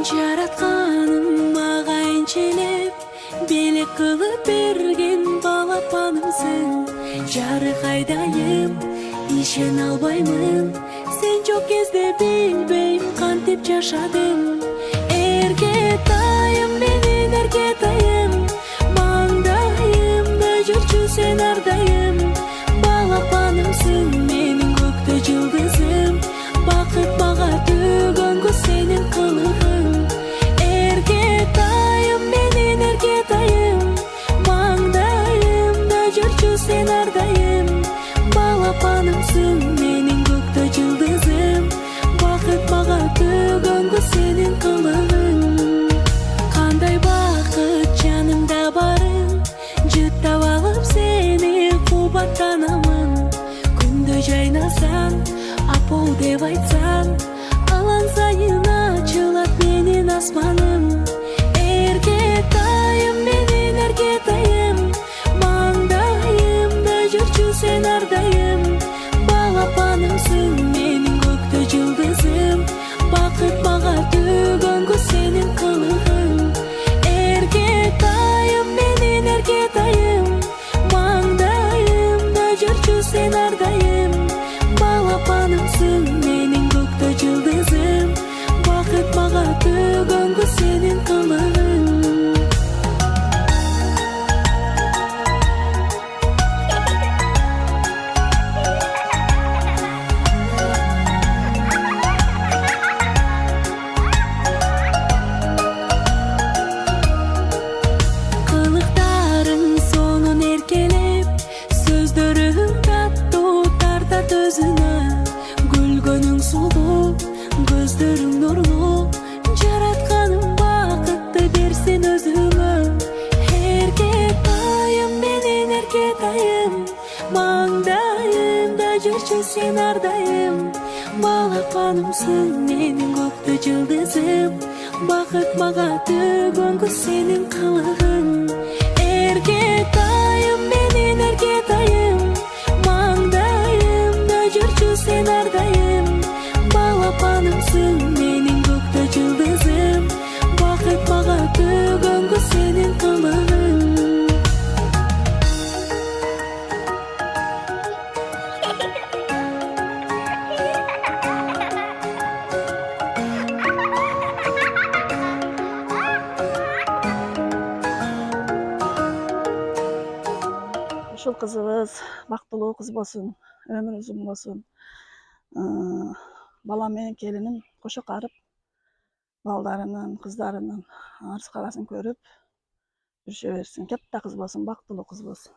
Жаратканым мага энчелеп белек кылып берген балапанымсың. Жарык ишен албаймын, сен жок кезде билбейм кантип жашадым. Эркетайым, менин эркетайым, маңдайымда жүрчү сен ардайым. Балапанымсың, менин көктө жылдызым, бакыт мага төгөнгө сенин кылыгың. Эркетайым, менин эркетайым, маңдайымда жүрчү сен ардайым. Балапанымсың, менин көктө жылдызым, бакыт мага төгөнгө сенин кылыгың. Кандай бакыт жанымда барың, жыттап алып сени кубаттанамын. Күндө жайнасаң, апол деп айтсаң, алан сайын ачылат менин асманым. Эркетайым, менин эркетайым, маңдайымда жүрчү сен ардайым. Балапанымсың, менин көктө жылдызым, бакыт мага төгөнгө сенин кылыгың. Эркетайым, менин эркетайым, маңдайымда жүрчү сен ардайым. Балапанымсың, менин көктө жылдызым, бакыт мага төгөнгө сенин кылыгың. Кылыктарың сонун эркелеп, сөздөрүң таттуу тартат өзүнө. Күлгөнүң сулуу, көздөрүң нурлуу, жаратканың бакытты берсин өзүңө. Эркетайым, менин эркетайым, маңдайымда жүрчү сен ардайым. Балапанымсың, менин көктө жылдызым, бакыт мага төгөнгө сенин кылыгың. Эркетайым, менин эркетайым, маңдайымда жүрчү сен ардайым. Балапанымсың, менин көктө жылдызым, бакыт мага төгөнгө сенин кылыгың. Ушул кызыбыз бактылуу кыз болсун, өмүр узун болсун. Балам менен келиним кошо карып, балдарынын, кыздарынын арыз каасын көрүп жүрүшө берсин. Катта кыз болсун, бактылуу кыз болсун.